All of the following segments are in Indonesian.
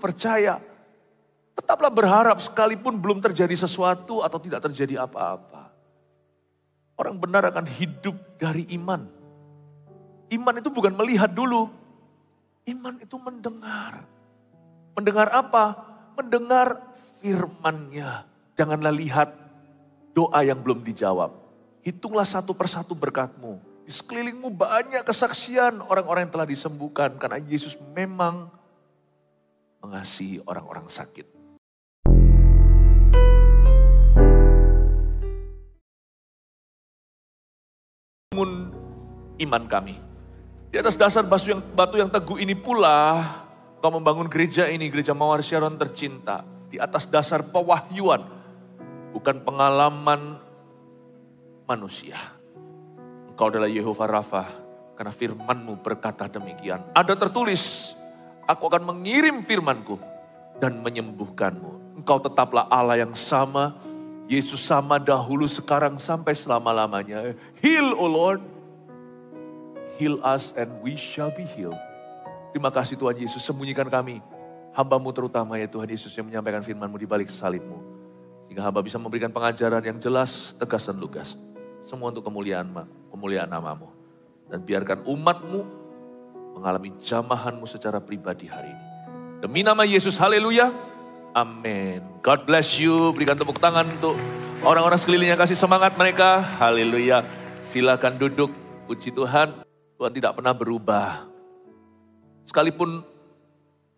percaya. Tetaplah berharap sekalipun belum terjadi sesuatu atau tidak terjadi apa-apa. Orang benar akan hidup dari iman. Iman itu bukan melihat dulu. Iman itu mendengar. Mendengar apa? Mendengar firman-Nya. Janganlah lihat doa yang belum dijawab. Hitunglah satu persatu berkat-Mu. Di sekelilingmu banyak kesaksian orang-orang yang telah disembuhkan. Karena Yesus memang mengasihi orang-orang sakit. Bangun iman kami. Di atas dasar batu yang teguh ini pula, Kau membangun gereja ini, gereja Mawar Syaron tercinta. Di atas dasar pewahyuan, bukan pengalaman manusia. Engkau adalah Yehova Rafa, karena firman-Mu berkata demikian. Ada tertulis, aku akan mengirim firman-Ku dan menyembuhkan-Mu. Engkau tetaplah Allah yang sama, Yesus sama dahulu, sekarang, sampai selama-lamanya. Heal, O Lord. Heal us and we shall be healed. Terima kasih Tuhan Yesus, sembunyikan kami. Hamba-Mu terutama ya Tuhan Yesus yang menyampaikan firman-Mu di balik salib-Mu. Sehingga hamba bisa memberikan pengajaran yang jelas, tegas dan lugas. Semua untuk kemuliaan nama-Mu. Dan biarkan umat-Mu mengalami jamahan-Mu secara pribadi hari ini. Demi nama Yesus, haleluya. Amin. God bless you. Berikan tepuk tangan untuk orang-orang sekelilingnya, kasih semangat mereka. Haleluya. Silakan duduk. Puji Tuhan. Tuhan tidak pernah berubah. Sekalipun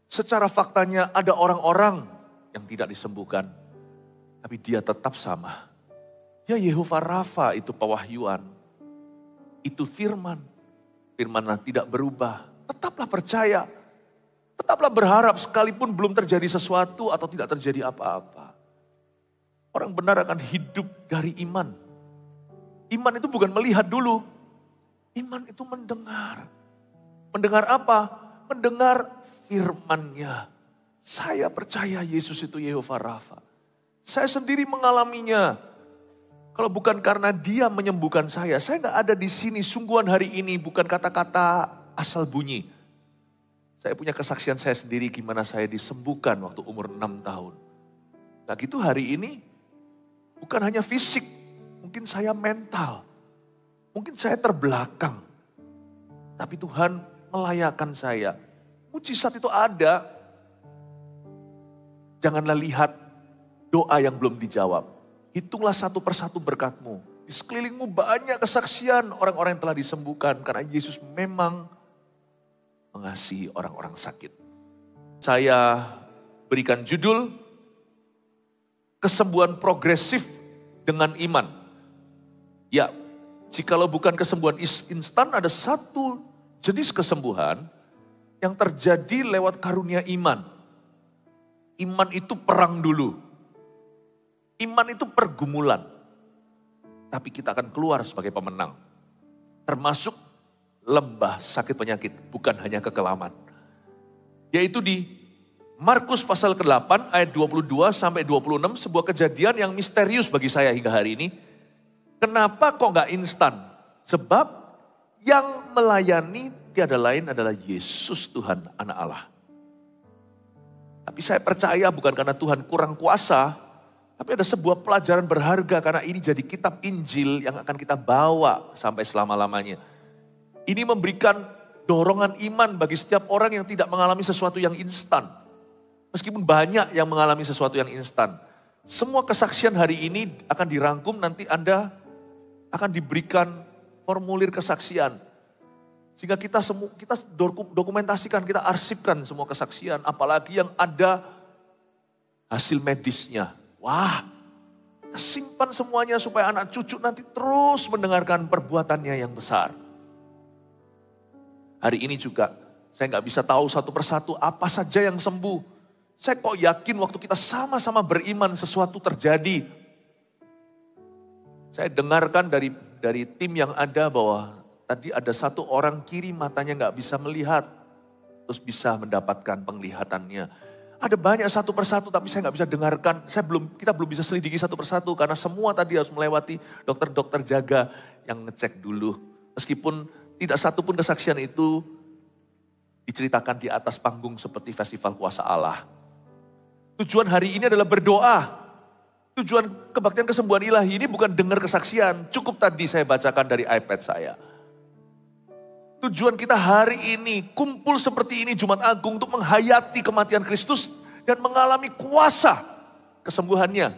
secara faktanya ada orang-orang yang tidak disembuhkan. Tapi Dia tetap sama. Ya Yehova Rafa, itu pewahyuan. Itu firman. Firman-Nya tidak berubah. Tetaplah percaya. Tetaplah berharap sekalipun belum terjadi sesuatu atau tidak terjadi apa-apa. Orang benar akan hidup dari iman. Iman itu bukan melihat dulu. Iman itu mendengar. Mendengar apa? Mendengar firman-Nya. Saya percaya Yesus itu Yehova Rafa. Saya sendiri mengalaminya. Kalau bukan karena Dia menyembuhkan saya nggak ada di sini. Sungguhan hari ini bukan kata-kata asal bunyi. Saya punya kesaksian saya sendiri gimana saya disembuhkan waktu umur 6 tahun. Nah gitu hari ini bukan hanya fisik, mungkin saya mental, mungkin saya terbelakang. Tapi Tuhan melayakkan saya. Mujizat itu ada. Janganlah lihat doa yang belum dijawab. Hitunglah satu persatu berkat-Mu. Di sekelilingmu banyak kesaksian orang-orang yang telah disembuhkan. Karena Yesus memang mengasihi orang-orang sakit. Saya berikan judul, kesembuhan progresif dengan iman. Ya, jikalau bukan kesembuhan instan, ada satu jenis kesembuhan yang terjadi lewat karunia iman. Iman itu perang dulu. Iman itu pergumulan. Tapi kita akan keluar sebagai pemenang. Termasuk lembah sakit penyakit, bukan hanya kekelaman. Yaitu di Markus pasal ke-8 ayat 22 sampai 26, sebuah kejadian yang misterius bagi saya hingga hari ini. Kenapa kok gak instan? Sebab yang melayani tiada lain adalah Yesus Tuhan Anak Allah. Tapi saya percaya bukan karena Tuhan kurang kuasa, tapi ada sebuah pelajaran berharga karena ini jadi kitab Injil yang akan kita bawa sampai selama-lamanya. Ini memberikan dorongan iman bagi setiap orang yang tidak mengalami sesuatu yang instan. Meskipun banyak yang mengalami sesuatu yang instan. Semua kesaksian hari ini akan dirangkum, nanti Anda akan diberikan formulir kesaksian. Sehingga kita dokumentasikan, kita arsipkan semua kesaksian. Apalagi yang ada hasil medisnya. Wah, kita simpan semuanya supaya anak cucu nanti terus mendengarkan perbuatannya yang besar. Hari ini juga saya nggak bisa tahu satu persatu apa saja yang sembuh. Saya kok yakin waktu kita sama-sama beriman sesuatu terjadi. Saya dengarkan dari tim yang ada bahwa tadi ada satu orang kiri matanya nggak bisa melihat. Terus bisa mendapatkan penglihatannya. Ada banyak satu persatu tapi saya nggak bisa dengarkan. Kita belum bisa selidiki satu persatu karena semua tadi harus melewati dokter-dokter jaga yang ngecek dulu. Meskipun tidak satu pun kesaksian itu diceritakan di atas panggung seperti festival kuasa Allah. Tujuan hari ini adalah berdoa. Tujuan kebaktian kesembuhan ilahi ini bukan dengar kesaksian. Cukup tadi saya bacakan dari iPad saya. Tujuan kita hari ini kumpul seperti ini Jumat Agung untuk menghayati kematian Kristus dan mengalami kuasa kesembuhannya.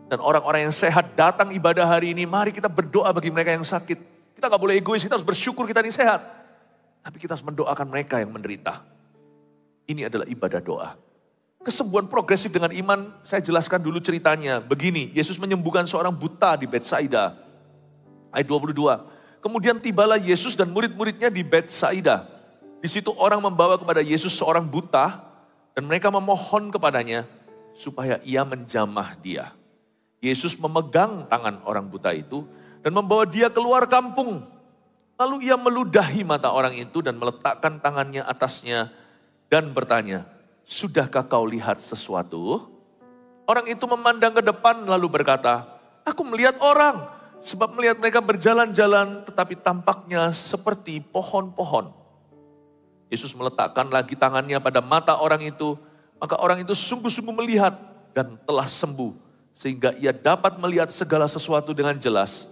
Dan orang-orang yang sehat datang ibadah hari ini, mari kita berdoa bagi mereka yang sakit. Kita gak boleh egois, kita harus bersyukur kita ini sehat. Tapi kita harus mendoakan mereka yang menderita. Ini adalah ibadah doa. Kesembuhan progresif dengan iman, saya jelaskan dulu ceritanya. Begini, Yesus menyembuhkan seorang buta di Betsaida. Ayat 22. Kemudian tibalah Yesus dan murid-muridnya di Betsaida. Di situ orang membawa kepada Yesus seorang buta dan mereka memohon kepadanya supaya ia menjamah dia. Yesus memegang tangan orang buta itu dan membawa dia keluar kampung. Lalu ia meludahi mata orang itu dan meletakkan tangannya atasnya dan bertanya, "Sudahkah kau lihat sesuatu?" Orang itu memandang ke depan lalu berkata, "Aku melihat orang, sebab melihat mereka berjalan-jalan tetapi tampaknya seperti pohon-pohon." Yesus meletakkan lagi tangannya pada mata orang itu, maka orang itu sungguh-sungguh melihat dan telah sembuh, sehingga ia dapat melihat segala sesuatu dengan jelas.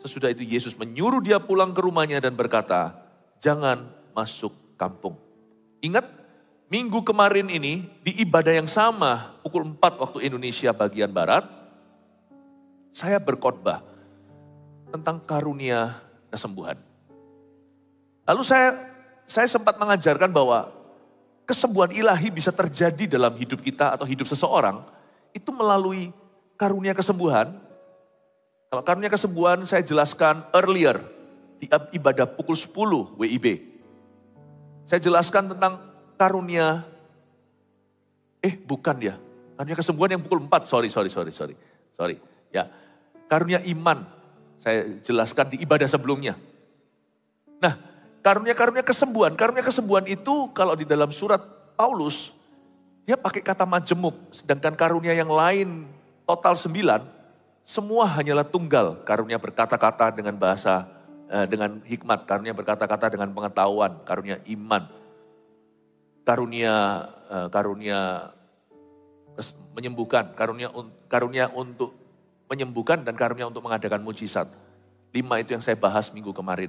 Sesudah itu Yesus menyuruh dia pulang ke rumahnya dan berkata, "Jangan masuk kampung." Ingat, minggu kemarin ini di ibadah yang sama, pukul 4 waktu Indonesia bagian Barat, saya berkhotbah tentang karunia kesembuhan. Lalu saya sempat mengajarkan bahwa kesembuhan ilahi bisa terjadi dalam hidup kita atau hidup seseorang, itu melalui karunia kesembuhan. Kalau karunia kesembuhan saya jelaskan earlier di ibadah pukul 10 WIB. Saya jelaskan tentang karunia, karunia kesembuhan yang pukul 4, sorry. Ya, karunia iman, saya jelaskan di ibadah sebelumnya. Nah, karunia kesembuhan itu kalau di dalam surat Paulus, dia pakai kata majemuk, sedangkan karunia yang lain total 9, semua hanyalah tunggal. Karunia berkata-kata dengan bahasa, dengan hikmat, karunia berkata-kata dengan pengetahuan, karunia iman. Karunia menyembuhkan, karunia untuk menyembuhkan dan karunia untuk mengadakan mujizat. 5 itu yang saya bahas minggu kemarin.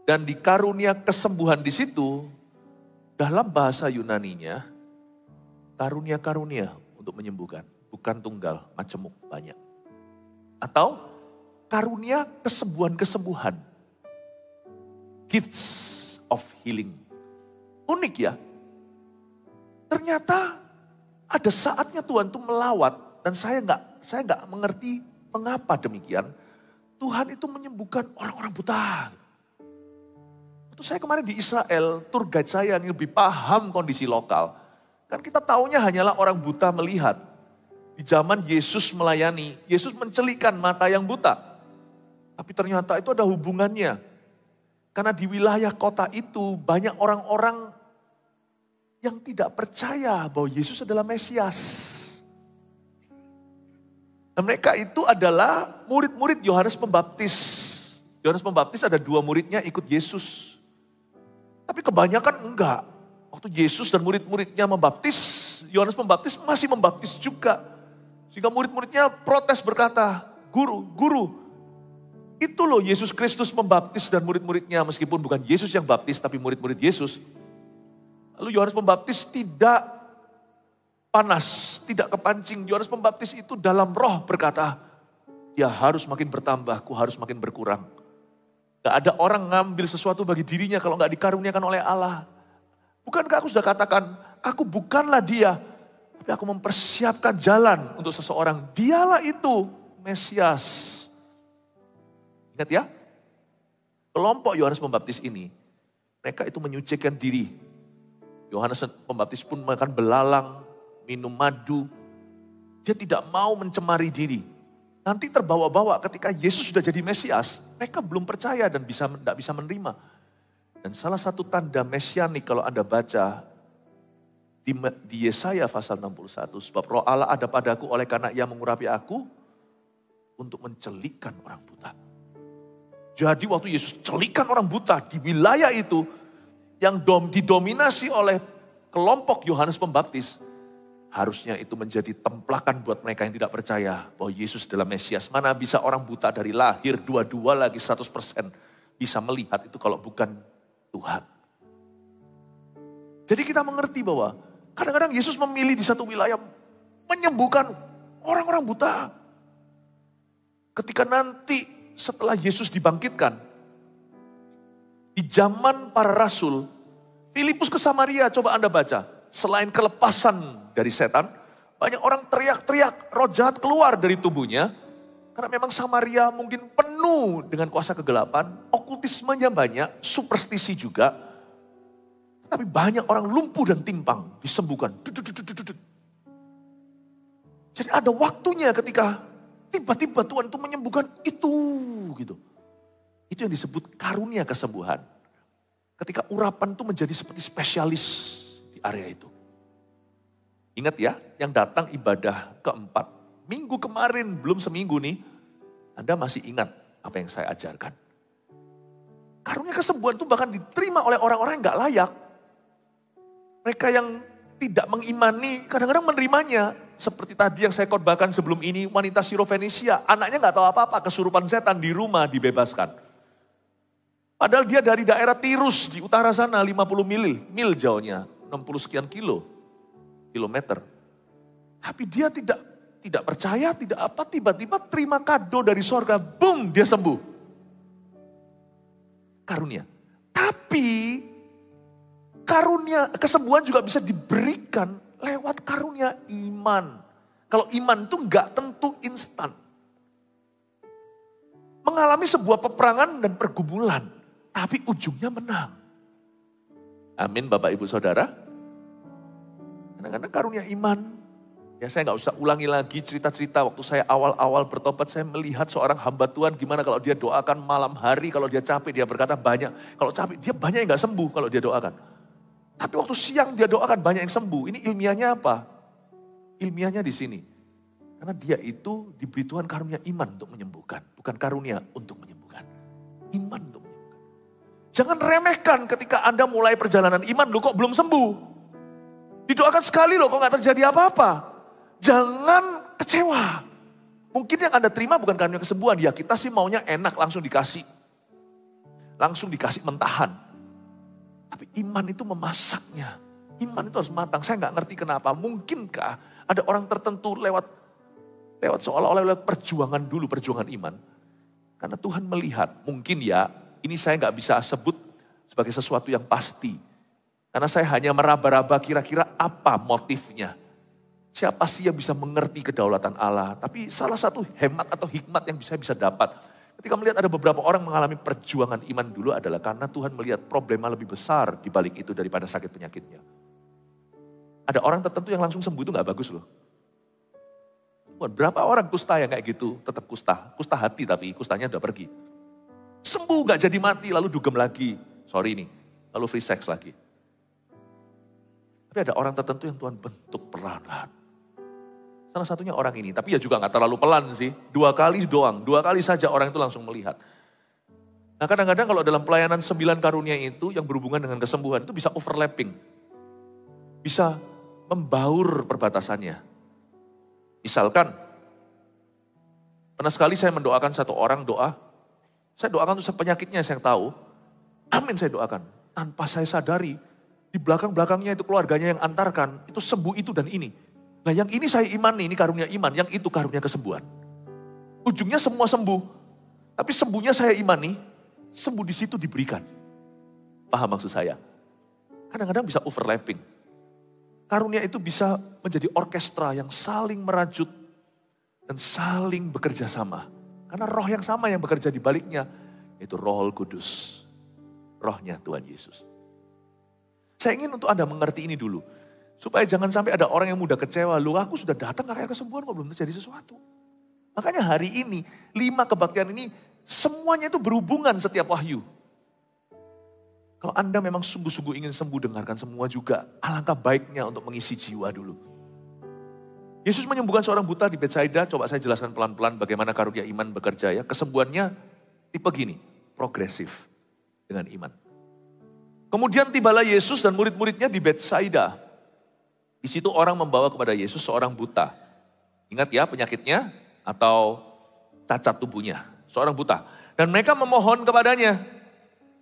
Dan di karunia kesembuhan di situ, dalam bahasa Yunaninya, karunia-karunia untuk menyembuhkan, bukan tunggal, majemuk banyak. Atau karunia kesembuhan-kesembuhan. Gifts of healing. Unik ya. Ternyata ada saatnya Tuhan itu melawat dan saya nggak mengerti mengapa demikian. Tuhan itu menyembuhkan orang-orang buta. Waktu saya kemarin di Israel, tour guide saya yang lebih paham kondisi lokal. Kan kita taunya hanyalah orang buta melihat. Di zaman Yesus melayani, Yesus mencelikkan mata yang buta. Tapi ternyata itu ada hubungannya. Karena di wilayah kota itu banyak orang-orang yang tidak percaya bahwa Yesus adalah Mesias. Dan mereka itu adalah murid-murid Yohanes Pembaptis. Yohanes Pembaptis ada 2 muridnya ikut Yesus. Tapi kebanyakan enggak. Waktu Yesus dan murid-muridnya membaptis, Yohanes Pembaptis masih membaptis juga. Sehingga murid-muridnya protes berkata, Guru, itu loh Yesus Kristus membaptis dan murid-muridnya. Meskipun bukan Yesus yang baptis, tapi murid-murid Yesus. Lalu Yohanes Pembaptis tidak panas, tidak kepancing. Yohanes Pembaptis itu dalam roh berkata, dia harus makin bertambah, ku harus makin berkurang. Gak ada orang ngambil sesuatu bagi dirinya kalau gak dikaruniakan oleh Allah. Bukankah aku sudah katakan, aku bukanlah dia, tapi aku mempersiapkan jalan untuk seseorang. Dialah itu Mesias. Ingat ya, kelompok Yohanes Pembaptis ini, mereka itu menyucikan diri. Yohanes Pembaptis pun makan belalang, minum madu. Dia tidak mau mencemari diri. Nanti terbawa-bawa ketika Yesus sudah jadi Mesias, mereka belum percaya dan tidak bisa menerima. Dan salah satu tanda mesianik kalau Anda baca di Yesaya pasal 61, sebab roh Allah ada padaku oleh karena ia mengurapi aku untuk mencelikkan orang buta. Jadi waktu Yesus celikan orang buta di wilayah itu yang didominasi oleh kelompok Yohanes Pembaptis, harusnya itu menjadi templakan buat mereka yang tidak percaya bahwa Yesus adalah Mesias. Mana bisa orang buta dari lahir, dua-dua lagi 100% bisa melihat itu kalau bukan Tuhan. Jadi kita mengerti bahwa kadang-kadang Yesus memilih di satu wilayah menyembuhkan orang-orang buta. Ketika nanti setelah Yesus dibangkitkan, di zaman para rasul, Filipus ke Samaria, coba Anda baca. Selain kelepasan dari setan, banyak orang teriak-teriak, roh jahat keluar dari tubuhnya. Karena memang Samaria mungkin penuh dengan kuasa kegelapan, okultismenya banyak, superstisi juga. Tapi banyak orang lumpuh dan timpang disembuhkan. Jadi ada waktunya ketika tiba-tiba Tuhan itu menyembuhkan itu gitu. Itu yang disebut karunia kesembuhan. Ketika urapan itu menjadi seperti spesialis di area itu. Ingat ya, yang datang ibadah keempat. Minggu kemarin, belum seminggu nih, Anda masih ingat apa yang saya ajarkan. Karunia kesembuhan itu bahkan diterima oleh orang-orang yang gak layak. Mereka yang tidak mengimani, kadang-kadang menerimanya. Seperti tadi yang saya khotbahkan sebelum ini, wanita Sirofenisia, anaknya gak tahu apa-apa, kesurupan setan di rumah dibebaskan. Padahal dia dari daerah Tirus di utara sana 50 mil jauhnya, 60 sekian kilometer. Tapi dia tidak percaya, tidak apa, tiba-tiba terima kado dari sorga, boom, dia sembuh. Karunia. Tapi karunia kesembuhan juga bisa diberikan lewat karunia iman. Kalau iman itu enggak tentu instan. Mengalami sebuah peperangan dan pergumulan, tapi ujungnya menang. Amin Bapak Ibu Saudara. Kadang-kadang karunia iman, ya saya nggak usah ulangi lagi cerita-cerita waktu saya awal-awal bertobat, saya melihat seorang hamba Tuhan gimana kalau dia doakan malam hari, kalau dia capek dia berkata banyak. Kalau capek dia banyak yang nggak sembuh kalau dia doakan. Tapi waktu siang dia doakan banyak yang sembuh. Ini ilmiahnya apa? Ilmiahnya di sini. Karena dia itu diberi Tuhan karunia iman untuk menyembuhkan. Bukan karunia untuk menyembuhkan. Iman untuk menyembuhkan. Jangan remehkan ketika Anda mulai perjalanan iman, loh kok belum sembuh. Didoakan sekali loh kok gak terjadi apa-apa. Jangan kecewa. Mungkin yang Anda terima bukan karunia kesembuhan. Ya kita sih maunya enak langsung dikasih. Langsung dikasih mentahan. Tapi iman itu memasaknya. Iman itu harus matang. Saya nggak ngerti kenapa. Mungkinkah ada orang tertentu lewat seolah-olah lewat perjuangan dulu, perjuangan iman. Karena Tuhan melihat, mungkin ya, ini saya nggak bisa sebut sebagai sesuatu yang pasti. Karena saya hanya meraba-raba kira-kira apa motifnya. Siapa sih yang bisa mengerti kedaulatan Allah. Tapi salah satu hemat atau hikmat yang bisa dapat. Ketika melihat ada beberapa orang mengalami perjuangan iman dulu adalah karena Tuhan melihat problema lebih besar di balik itu daripada sakit penyakitnya. Ada orang tertentu yang langsung sembuh itu gak bagus loh. Berapa orang kusta yang kayak gitu tetap kusta. Kusta hati tapi kustanya udah pergi. Sembuh gak jadi mati lalu dugem lagi. Sorry nih, lalu free sex lagi. Tapi ada orang tertentu yang Tuhan bentuk perlahan-lahan. Salah satunya orang ini, tapi ya juga gak terlalu pelan sih. 2 kali doang, 2 kali saja orang itu langsung melihat. Nah kadang-kadang kalau dalam pelayanan 9 karunia itu yang berhubungan dengan kesembuhan itu bisa overlapping. Bisa membaur perbatasannya. Misalkan, pernah sekali saya mendoakan satu orang doa. Saya doakan untuk penyakitnya saya tahu. Amin saya doakan. Tanpa saya sadari, di belakang-belakangnya itu keluarganya yang antarkan, itu sembuh itu dan ini. Nah yang ini saya imani, ini karunia iman, yang itu karunia kesembuhan. Ujungnya semua sembuh. Tapi sembuhnya saya imani, sembuh di situ diberikan. Paham maksud saya? Kadang-kadang bisa overlapping. Karunia itu bisa menjadi orkestra yang saling merajut dan saling bekerja sama. Karena roh yang sama yang bekerja di baliknya, itu Roh Kudus. Rohnya Tuhan Yesus. Saya ingin untuk Anda mengerti ini dulu. Supaya jangan sampai ada orang yang mudah kecewa. Loh aku sudah datang gak kayak kesembuhan kok belum terjadi sesuatu. Makanya hari ini 5 kebaktian ini semuanya itu berhubungan setiap wahyu. Kalau Anda memang sungguh-sungguh ingin sembuh, dengarkan semua juga. Alangkah baiknya untuk mengisi jiwa dulu. Yesus menyembuhkan seorang buta di Betsaida. Coba saya jelaskan pelan-pelan bagaimana karunia iman bekerja ya. Kesembuhannya tipe gini, progresif dengan iman. Kemudian tibalah Yesus dan murid-muridnya di Betsaida. Di situ orang membawa kepada Yesus seorang buta. Ingat ya penyakitnya atau cacat tubuhnya. Seorang buta. Dan mereka memohon kepadanya.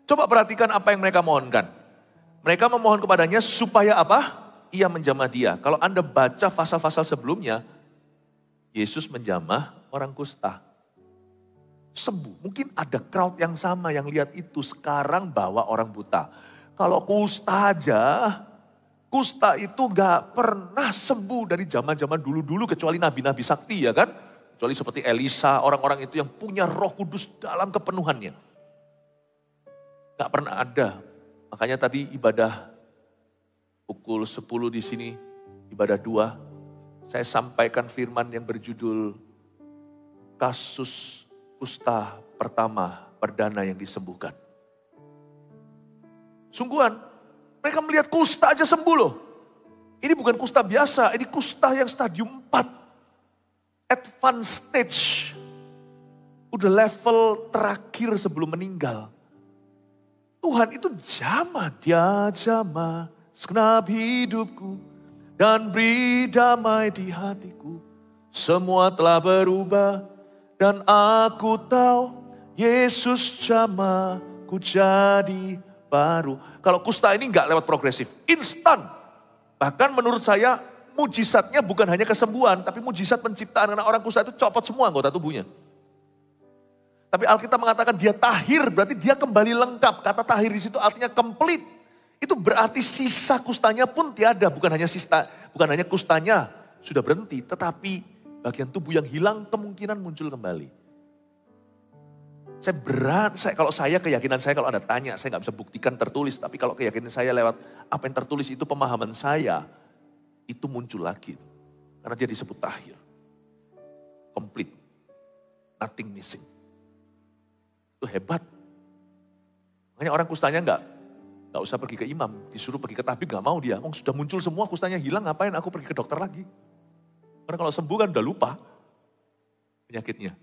Coba perhatikan apa yang mereka mohonkan. Mereka memohon kepadanya supaya apa? Ia menjamah dia. Kalau Anda baca pasal-pasal sebelumnya, Yesus menjamah orang kusta. Sembuh. Mungkin ada crowd yang sama yang lihat itu sekarang bawa orang buta. Kalau kusta aja, kusta itu gak pernah sembuh dari zaman-zaman dulu-dulu kecuali nabi-nabi sakti ya kan. Kecuali seperti Elisa, orang-orang itu yang punya Roh Kudus dalam kepenuhannya. Gak pernah ada. Makanya tadi ibadah pukul 10 di sini, ibadah 2, saya sampaikan firman yang berjudul kasus kusta pertama perdana yang disembuhkan. Sungguhan, mereka melihat kusta aja sembuh loh. Ini bukan kusta biasa, ini kusta yang stadium 4. Advanced stage. Udah level terakhir sebelum meninggal. Tuhan itu jamah, dia jamah segenap hidupku dan beri damai di hatiku. Semua telah berubah dan aku tahu Yesus jamahku jadi baru. Kalau kusta ini enggak lewat progresif, instan. Bahkan menurut saya mujizatnya bukan hanya kesembuhan, tapi mujizat penciptaan karena orang kusta itu copot semua anggota tubuhnya. Tapi Alkitab mengatakan dia tahir, berarti dia kembali lengkap. Kata tahir di situ artinya complete. Itu berarti sisa kustanya pun tiada, bukan hanya kustanya sudah berhenti, tetapi bagian tubuh yang hilang kemungkinan muncul kembali. Kalau keyakinan saya kalau Anda tanya, saya nggak bisa buktikan tertulis, tapi kalau keyakinan saya lewat apa yang tertulis itu pemahaman saya, itu muncul lagi. Karena dia disebut tahir. Complete. Nothing missing. Itu hebat. Makanya orang kustanya nggak usah pergi ke imam, disuruh pergi ke tabib nggak mau dia. Sudah muncul semua, kustanya hilang, ngapain aku pergi ke dokter lagi? Karena kalau sembuh kan udah lupa penyakitnya.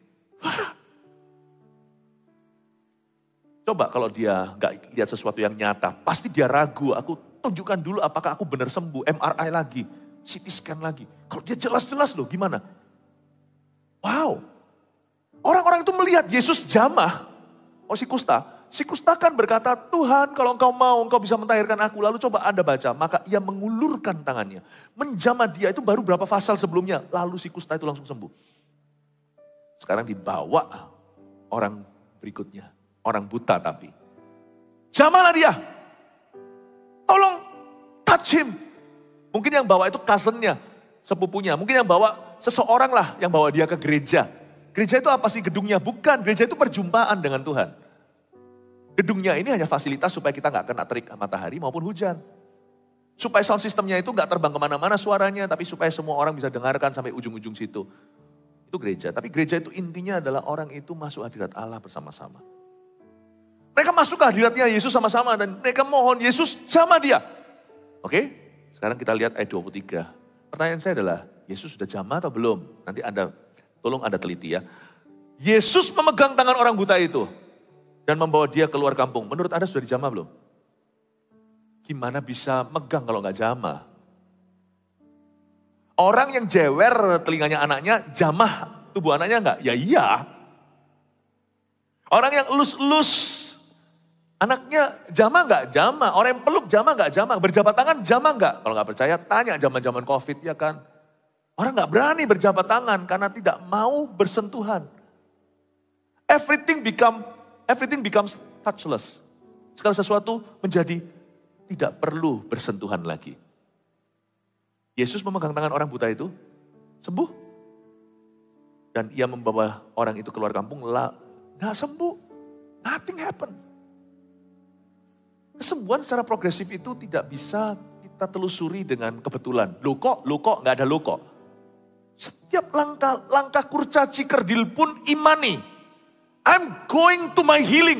Coba kalau dia nggak lihat sesuatu yang nyata, pasti dia ragu. Aku tunjukkan dulu apakah aku benar sembuh, MRI lagi, CT scan lagi. Kalau dia jelas-jelas loh, gimana? Wow, orang-orang itu melihat Yesus jamah, si kusta kan berkata, Tuhan kalau engkau mau, engkau bisa mentahirkan aku. Lalu coba Anda baca, maka ia mengulurkan tangannya. Menjamah dia itu baru berapa pasal sebelumnya. Lalu si kusta itu langsung sembuh. Sekarang dibawa orang berikutnya. Orang buta tapi. Jamahlah dia. Tolong touch him. Mungkin yang bawa itu cousinnya, sepupunya. Mungkin yang bawa seseorang lah yang bawa dia ke gereja. Gereja itu apa sih gedungnya? Bukan, gereja itu perjumpaan dengan Tuhan. Gedungnya ini hanya fasilitas supaya kita nggak kena terik matahari maupun hujan. Supaya sound systemnya itu nggak terbang kemana-mana suaranya, tapi supaya semua orang bisa dengarkan sampai ujung-ujung situ. Itu gereja. Tapi gereja itu intinya adalah orang itu masuk hadirat Allah bersama-sama. Mereka masuk ke hadiratnya Yesus sama-sama dan mereka mohon Yesus jamah dia. Oke, sekarang kita lihat ayat 23. Pertanyaan saya adalah, Yesus sudah jamah atau belum? Nanti tolong Anda teliti ya. Yesus memegang tangan orang buta itu dan membawa dia keluar kampung. Menurut Anda sudah dijamah belum? Gimana bisa megang kalau nggak jamah? Orang yang jewer telinganya anaknya, jamah tubuh anaknya nggak? Ya iya. Orang yang elus-elus anaknya jamah nggak? Jamah. Orang yang peluk jamah nggak? Jamah. Berjabat tangan jamah nggak? Kalau nggak percaya tanya zaman-zaman COVID ya kan. Orang nggak berani berjabat tangan karena tidak mau bersentuhan. Everything becomes touchless. Segala sesuatu menjadi tidak perlu bersentuhan lagi. Yesus memegang tangan orang buta itu, sembuh. Dan ia membawa orang itu keluar kampung, nggak sembuh. Nothing happened. Kesembuhan secara progresif itu tidak bisa kita telusuri dengan kebetulan. Loh kok, nggak ada loh kok. Setiap langkah kurcaci kerdil pun imani. I'm going to my healing.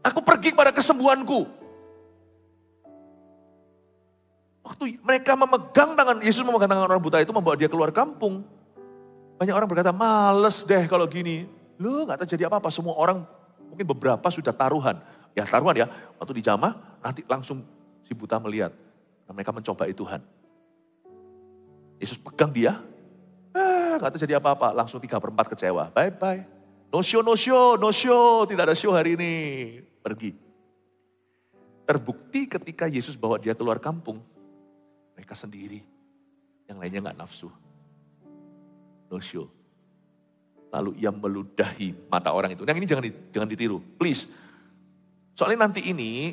Aku pergi kepada kesembuhanku. Waktu mereka memegang tangan, Yesus memegang tangan orang buta itu membawa dia keluar kampung. Banyak orang berkata, males deh kalau gini. Loh gak terjadi apa-apa, semua orang mungkin beberapa sudah taruhan. Ya taruhan ya, waktu dijamah nanti langsung si buta melihat. Dan mereka mencobai Tuhan. Yesus pegang dia, gak terjadi apa-apa, langsung 3/4 kecewa. Bye-bye. No show, no show, no show, tidak ada show hari ini. Pergi. Terbukti ketika Yesus bawa dia keluar kampung, mereka sendiri. Yang lainnya gak nafsu. No show. Lalu ia meludahi mata orang itu. Yang ini jangan ditiru, please. Soalnya nanti ini,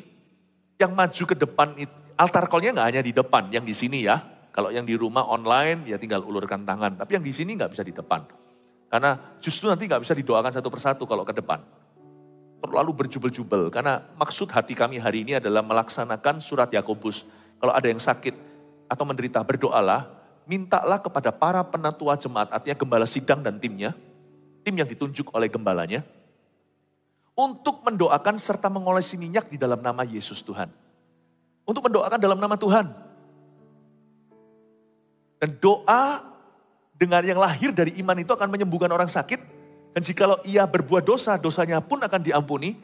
yang maju ke depan, altar call-nya gak hanya di depan, yang di sini ya. Kalau yang di rumah online, ya tinggal ulurkan tangan. Tapi yang di sini gak bisa di depan. Karena justru nanti gak bisa didoakan satu persatu kalau ke depan. Terlalu berjubel-jubel. Karena maksud hati kami hari ini adalah melaksanakan surat Yakobus. Kalau ada yang sakit atau menderita, berdoalah. Mintalah kepada para penatua jemaat, artinya gembala sidang dan timnya. Tim yang ditunjuk oleh gembalanya. Untuk mendoakan serta mengolesi minyak di dalam nama Yesus Tuhan. Untuk mendoakan dalam nama Tuhan. Dan doa dengan yang lahir dari iman itu akan menyembuhkan orang sakit. Dan jikalau ia berbuat dosa, dosanya pun akan diampuni.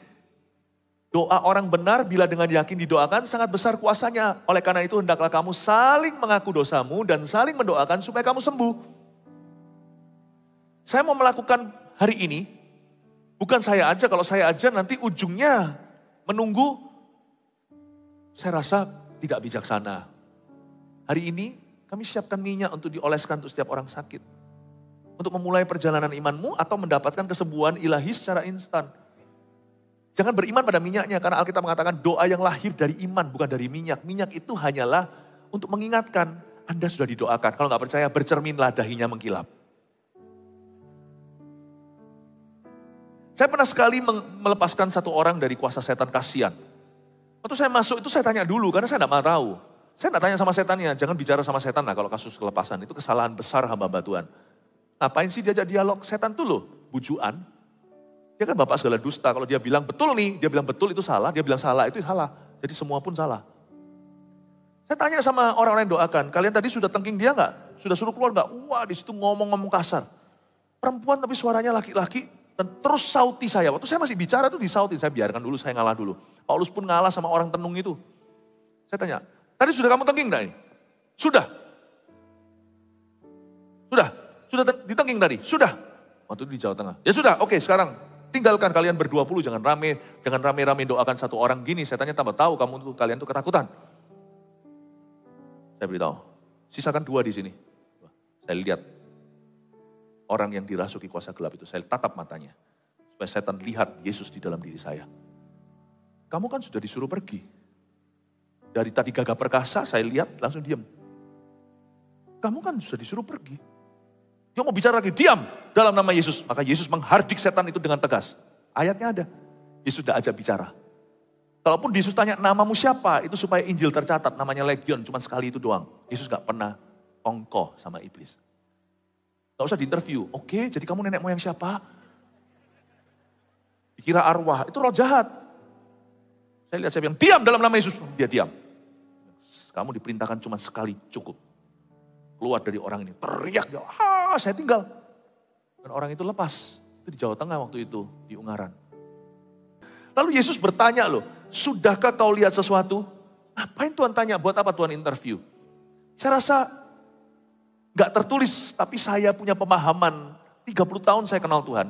Doa orang benar bila dengan yakin didoakan sangat besar kuasanya. Oleh karena itu hendaklah kamu saling mengaku dosamu dan saling mendoakan supaya kamu sembuh. Saya mau melakukan hari ini, bukan saya aja, kalau saya aja nanti ujungnya menunggu, saya rasa tidak bijaksana. Hari ini kami siapkan minyak untuk dioleskan untuk setiap orang sakit. Untuk memulai perjalanan imanmu atau mendapatkan kesembuhan ilahi secara instan. Jangan beriman pada minyaknya, karena Alkitab mengatakan doa yang lahir dari iman, bukan dari minyak. Minyak itu hanyalah untuk mengingatkan, Anda sudah didoakan. Kalau nggak percaya, bercerminlah dahinya mengkilap. Saya pernah sekali melepaskan satu orang dari kuasa setan, kasihan. Waktu saya masuk itu saya tanya dulu, karena saya tidak mau tahu. Saya tidak tanya sama setannya, jangan bicara sama setan lah kalau kasus kelepasan. Itu kesalahan besar hamba Tuhan. Ngapain sih diajak dialog? Setan tuh loh, bujuan. Dia kan bapak segala dusta, kalau dia bilang betul nih, dia bilang betul itu salah, dia bilang salah itu salah. Jadi semua pun salah. Saya tanya sama orang-orang yang doakan, kalian tadi sudah tengking dia nggak? Sudah suruh keluar nggak? Wah di situ ngomong-ngomong kasar. Perempuan tapi suaranya laki-laki. Dan terus sauti saya, waktu saya masih bicara tuh disauti, saya biarkan dulu, saya ngalah dulu. Paulus pun ngalah sama orang tenung itu. Saya tanya, tadi sudah kamu tengking enggak ini? Sudah. Sudah ditengking tadi? Sudah. Waktu itu di Jawa Tengah. Ya sudah, oke sekarang tinggalkan kalian ber-20, jangan rame-rame doakan satu orang gini. Saya tanya tambah tahu kalian tuh ketakutan. Saya beritahu, sisakan 2 di sini. Saya lihat. Orang yang dirasuki kuasa gelap itu, saya tatap matanya. Supaya setan lihat Yesus di dalam diri saya. Kamu kan sudah disuruh pergi. Dari tadi gagah perkasa, saya lihat langsung diam. Kamu kan sudah disuruh pergi. Dia mau bicara lagi, diam dalam nama Yesus. Maka Yesus menghardik setan itu dengan tegas. Ayatnya ada. Yesus sudah ajak bicara. Kalaupun Yesus tanya namamu siapa, itu supaya Injil tercatat. Namanya Legion, cuma sekali itu doang. Yesus gak pernah ongkoh sama iblis. Gak usah diinterview. Oke, jadi kamu nenek moyang siapa? Dikira arwah, itu roh jahat. Saya bilang, diam dalam nama Yesus. Dia diam. Kamu diperintahkan cuma sekali, cukup. Keluar dari orang ini, teriak dia, saya tinggal. Dan orang itu lepas. Itu di Jawa Tengah waktu itu, di Ungaran. Lalu Yesus bertanya loh, sudahkah kau lihat sesuatu? Ngapain Tuhan tanya, buat apa Tuhan interview? Saya rasa gak tertulis, tapi saya punya pemahaman. 30 tahun saya kenal Tuhan.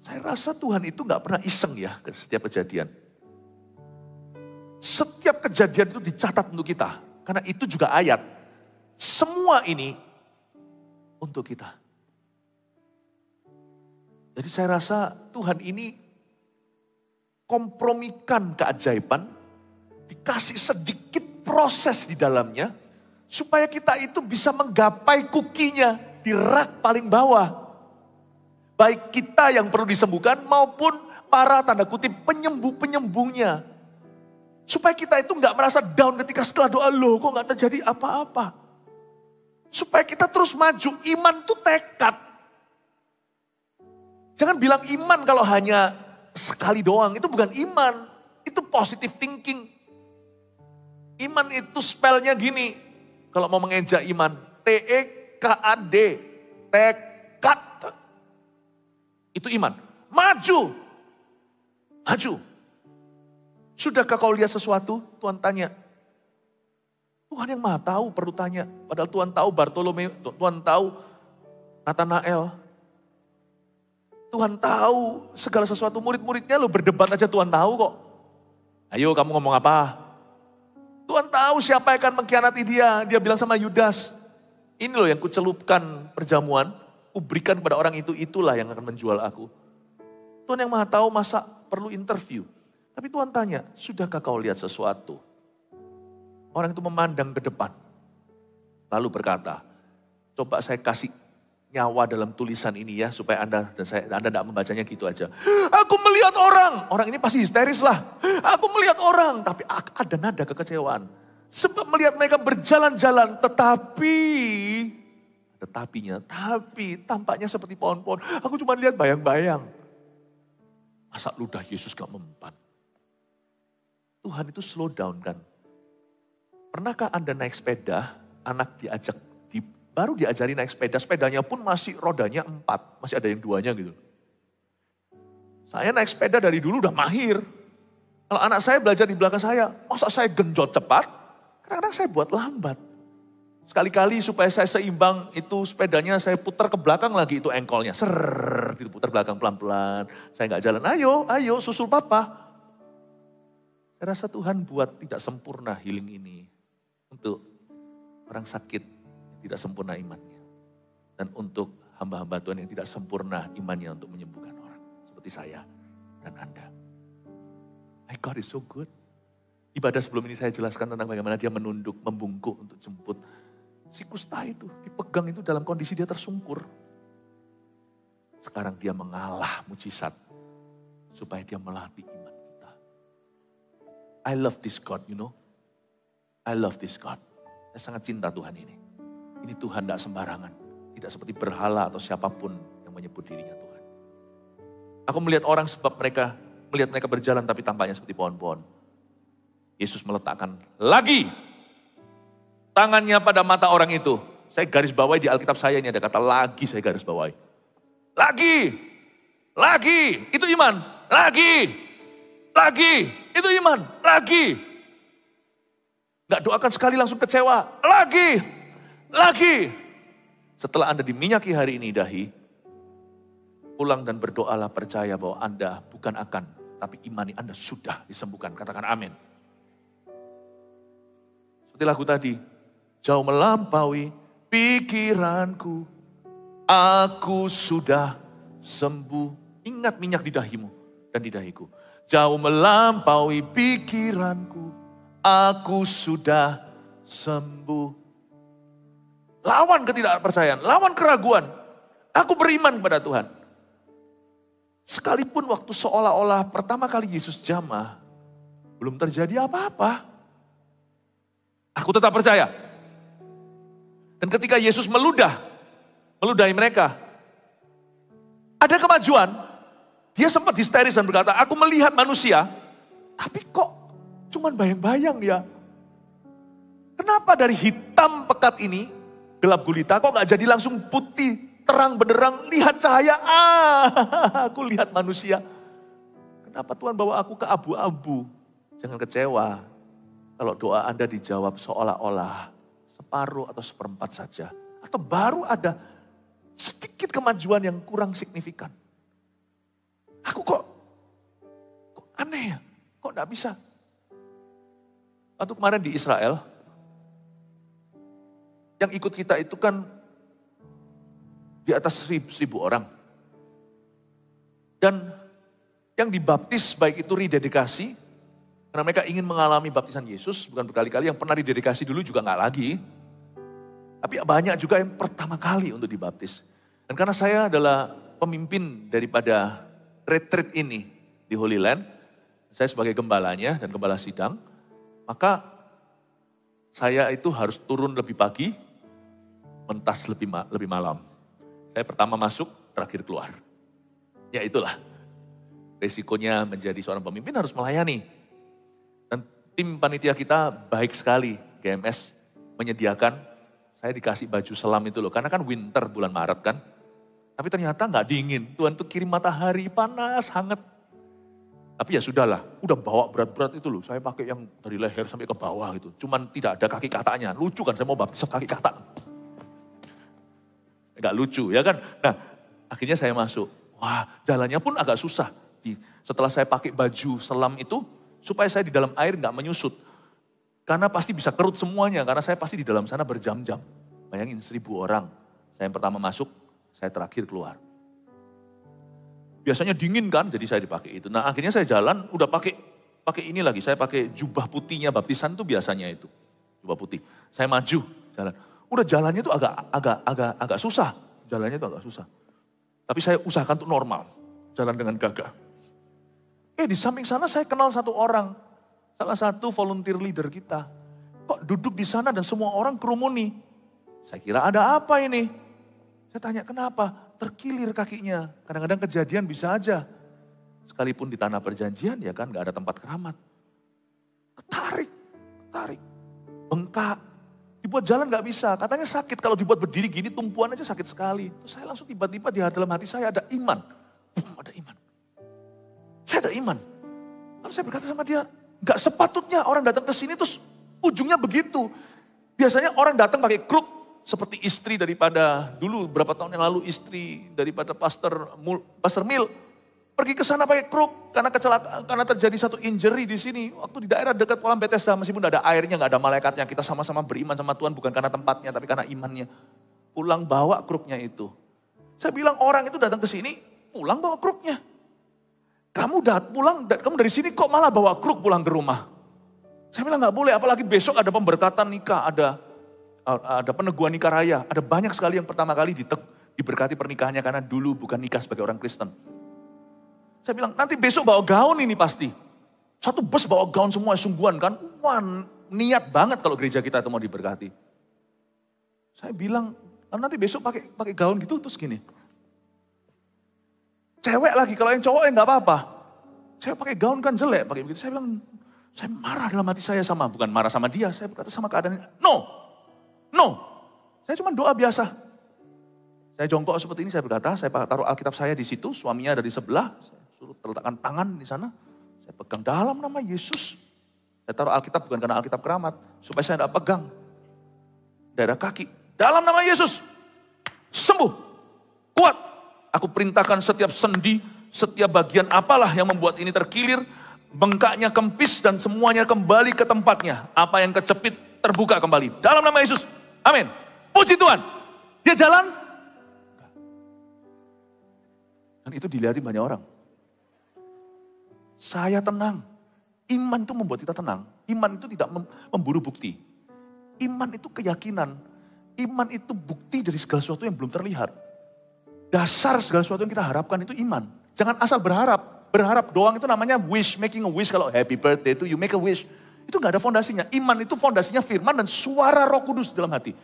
Saya rasa Tuhan itu gak pernah iseng ya ke setiap kejadian. Setiap kejadian itu dicatat untuk kita. Karena itu juga ayat. Semua ini untuk kita. Jadi saya rasa Tuhan ini kompromikan keajaiban. Dikasih sedikit proses di dalamnya. Supaya kita itu bisa menggapai kukinya di rak paling bawah. Baik kita yang perlu disembuhkan maupun para tanda kutip penyembuh-penyembuhnya. Supaya kita itu gak merasa down ketika setelah doa, loh kok gak terjadi apa-apa. Supaya kita terus maju, iman itu tekad. Jangan bilang iman kalau hanya sekali doang, itu bukan iman. Itu positive thinking. Iman itu spellnya gini. Kalau mau mengeja iman, T-E-K-A-D, tekad. Itu iman. Maju. Sudahkah kau lihat sesuatu? Tuhan tanya. Tuhan yang maha tahu perlu tanya. Padahal Tuhan tahu Bartolomeo, Tuhan tahu Nathanael. Tuhan tahu segala sesuatu, murid-muridnya lo berdebat aja Tuhan tahu kok. Ayo kamu ngomong apa? Tuhan tahu siapa yang akan mengkhianati dia. Dia bilang sama Yudas, ini loh yang kucelupkan perjamuan, kuberikan kepada orang itu, itulah yang akan menjual aku. Tuhan yang maha tahu masa perlu interview. Tapi Tuhan tanya, sudahkah kau lihat sesuatu? Orang itu memandang ke depan. Lalu berkata, coba saya kasih nyawa dalam tulisan ini ya, supaya Anda tidak membacanya gitu aja. Aku melihat orang. Orang ini pasti histeris lah. Aku melihat orang. Tapi ada nada kekecewaan. Sebab melihat mereka berjalan-jalan. Tapi tampaknya seperti pohon-pohon. Aku cuma lihat bayang-bayang. Masa ludah Yesus gak mempan? Tuhan itu slow down kan. Pernahkah Anda naik sepeda, anak baru diajari naik sepeda, sepedanya pun masih rodanya 4, masih ada yang 2-nya gitu. Saya naik sepeda dari dulu udah mahir. Kalau anak saya belajar di belakang saya, masa saya genjot cepat, kadang-kadang saya buat lambat. Sekali-kali supaya saya seimbang, itu sepedanya saya putar ke belakang lagi, itu engkolnya. Putar belakang pelan-pelan, saya gak jalan, ayo susul papa. Saya rasa Tuhan buat tidak sempurna healing ini untuk orang sakit tidak sempurna imannya. Dan untuk hamba-hamba Tuhan yang tidak sempurna imannya untuk menyembuhkan orang. Seperti saya dan Anda. My God is so good. Ibadah sebelum ini saya jelaskan tentang bagaimana dia menunduk, membungkuk untuk jemput. Si kusta itu dipegang itu dalam kondisi dia tersungkur. Sekarang dia mengalah mujizat. Supaya dia melatih iman kita. I love this God, you know. I love this God. Saya sangat cinta Tuhan ini. Ini Tuhan tidak sembarangan. Tidak seperti berhala atau siapapun yang menyebut dirinya Tuhan. Aku melihat orang sebab melihat mereka berjalan tapi tampaknya seperti pohon-pohon. Yesus meletakkan lagi tangannya pada mata orang itu. Saya garis bawahi di Alkitab saya ini ada kata lagi, saya garis bawahi. Lagi, itu iman. Lagi, itu iman. Lagi. Gak doakan sekali langsung kecewa. Lagi. Setelah Anda diminyaki hari ini dahi, pulang dan berdoalah percaya bahwa Anda bukan akan, tapi imani Anda sudah disembuhkan. Katakan amin. Seperti lagu tadi, jauh melampaui pikiranku, aku sudah sembuh. Ingat minyak di dahimu dan di dahiku. Jauh melampaui pikiranku, aku sudah sembuh. Lawan ketidakpercayaan, lawan keraguan. Aku beriman kepada Tuhan. Sekalipun waktu seolah-olah pertama kali Yesus jamah, belum terjadi apa-apa. Aku tetap percaya. Dan ketika Yesus meludahi mereka, ada kemajuan. Dia sempat histeris dan berkata, aku melihat manusia, tapi kok cuman bayang-bayang ya. Kenapa dari hitam pekat ini, gelap gulita, kok gak jadi langsung putih, terang benderang, lihat cahaya, aku lihat manusia. Kenapa Tuhan bawa aku ke abu-abu? Jangan kecewa kalau doa Anda dijawab seolah-olah separuh atau seperempat saja. Atau baru ada sedikit kemajuan yang kurang signifikan. Aku kok aneh ya, kok gak bisa? Waktu kemarin di Israel, yang ikut kita itu kan di atas 1.000 orang. Dan yang dibaptis baik itu rededikasi, karena mereka ingin mengalami baptisan Yesus, bukan berkali-kali, yang pernah rededikasi dulu juga gak lagi. Tapi banyak juga yang pertama kali untuk dibaptis. Dan karena saya adalah pemimpin daripada retreat ini di Holy Land, saya sebagai gembalanya dan gembala sidang, maka saya itu harus turun lebih pagi, mentas lebih malam. Saya pertama masuk, terakhir keluar. Ya itulah, resikonya menjadi seorang pemimpin harus melayani. Dan tim panitia kita baik sekali, GMS menyediakan, saya dikasih baju selam itu loh, karena kan winter bulan Maret kan. Tapi ternyata gak dingin, Tuhan tuh kirim matahari panas, hangat. Tapi ya sudahlah, udah bawa berat-berat itu loh. Saya pakai yang dari leher sampai ke bawah gitu. Cuman tidak ada kaki katanya. Lucu kan, saya mau baptis kaki kata. Enggak lucu ya kan. Nah akhirnya saya masuk. Wah jalannya pun agak susah. Setelah saya pakai baju selam itu, supaya saya di dalam air nggak menyusut. Karena pasti bisa kerut semuanya, karena saya pasti di dalam sana berjam-jam. Bayangin 1.000 orang. Saya yang pertama masuk, saya terakhir keluar. Biasanya dingin kan, jadi saya dipakai itu. Nah akhirnya saya jalan, udah pakai ini lagi. Saya pakai jubah putihnya baptisan tuh biasanya itu. Jubah putih. Saya maju, jalan. Udah jalannya tuh agak susah. Jalannya tuh agak susah. Tapi saya usahakan tuh normal. Jalan dengan gagah. Di samping sana saya kenal satu orang. Salah satu volunteer leader kita. Kok duduk di sana dan semua orang kerumuni? Saya kira ada apa ini? Saya tanya kenapa? Terkilir kakinya. Kadang-kadang kejadian bisa aja. Sekalipun di tanah perjanjian ya kan gak ada tempat keramat. Ketarik. Bengkak. Dibuat jalan gak bisa. Katanya sakit kalau dibuat berdiri gini tumpuan aja sakit sekali. Terus saya langsung tiba-tiba di dalam hati saya ada iman. Ada iman. Saya ada iman. Lalu saya berkata sama dia, gak sepatutnya orang datang ke sini terus ujungnya begitu. Biasanya orang datang pakai kruk. Seperti istri daripada dulu berapa tahun yang lalu istri daripada Pastor Mil pergi ke sana pakai kruk karena kecelakaan, karena terjadi satu injury di sini waktu di daerah dekat kolam Bethesda, meskipun ada airnya, nggak ada malaikatnya, kita sama-sama beriman sama Tuhan bukan karena tempatnya tapi karena imannya. Pulang bawa kruknya itu. Saya bilang orang itu datang ke sini pulang bawa kruknya. Kamu kamu dari sini kok malah bawa kruk pulang ke rumah. Saya bilang nggak boleh, apalagi besok ada pemberkatan nikah, ada peneguhan nikah raya. Ada banyak sekali yang pertama kali diberkati pernikahannya karena dulu bukan nikah sebagai orang Kristen. Saya bilang nanti besok bawa gaun ini pasti. Satu bus bawa gaun semua sungguhan kan. Wah niat banget kalau gereja kita itu mau diberkati. Saya bilang nanti besok pakai gaun gitu terus gini. Cewek lagi, kalau yang cowok nggak apa-apa. Saya pakai gaun kan jelek pakai begitu. Saya bilang saya marah dalam hati saya bukan marah sama dia. Saya berkata sama keadaannya No, saya cuma doa biasa. Saya jongkok seperti ini, saya berkata, saya taruh Alkitab saya di situ, suaminya ada di sebelah, saya suruh letakkan tangan di sana, saya pegang dalam nama Yesus. Saya taruh Alkitab bukan karena Alkitab keramat, supaya saya tidak pegang daerah kaki. Dalam nama Yesus, sembuh, kuat. Aku perintahkan setiap sendi, setiap bagian apalah yang membuat ini terkilir, bengkaknya kempis dan semuanya kembali ke tempatnya. Apa yang kecepit terbuka kembali. Dalam nama Yesus. Amin. Puji Tuhan. Dia jalan. Dan itu dilihatin banyak orang. Saya tenang. Iman itu membuat kita tenang. Iman itu tidak memburu bukti. Iman itu keyakinan. Iman itu bukti dari segala sesuatu yang belum terlihat. Dasar segala sesuatu yang kita harapkan itu iman. Jangan asal berharap. Berharap doang itu namanya wish. Making a wish. Kalau happy birthday itu you make a wish. Itu gak ada fondasinya. Iman itu fondasinya firman dan suara Roh Kudus di dalam hati.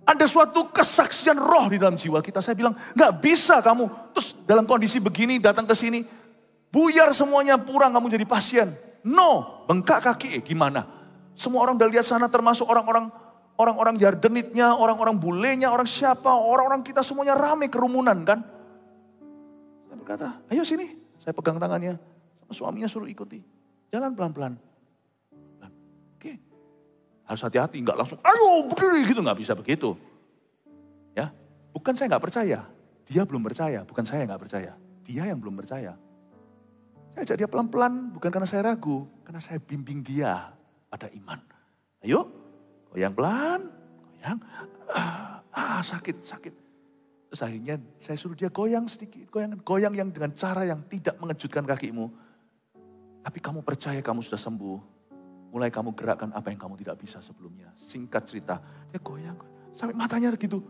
Ada suatu kesaksian roh di dalam jiwa kita. Saya bilang, gak bisa kamu terus dalam kondisi begini datang ke sini. Buyar semuanya pulang kamu jadi pasien. No, bengkak kaki gimana? Semua orang udah lihat sana termasuk orang-orang Yardenitnya, orang-orang bulenya, orang siapa. Orang-orang kita semuanya rame kerumunan kan. Saya berkata, ayo sini. Saya pegang tangannya. Suaminya suruh ikuti. Jalan pelan-pelan. Oke, harus hati-hati, nggak langsung, ayo berdiri gitu, nggak bisa begitu. Ya, bukan saya nggak percaya, dia belum percaya, bukan saya nggak percaya, dia yang belum percaya. Saya ajak dia pelan-pelan, bukan karena saya ragu, karena saya bimbing dia pada iman. Ayo, goyang pelan, goyang, sakit. Terus akhirnya saya suruh dia goyang sedikit, goyang yang dengan cara yang tidak mengejutkan kakimu. Tapi kamu percaya kamu sudah sembuh. Mulai kamu gerakkan apa yang kamu tidak bisa sebelumnya. Singkat cerita, dia goyang. Sampai matanya gitu.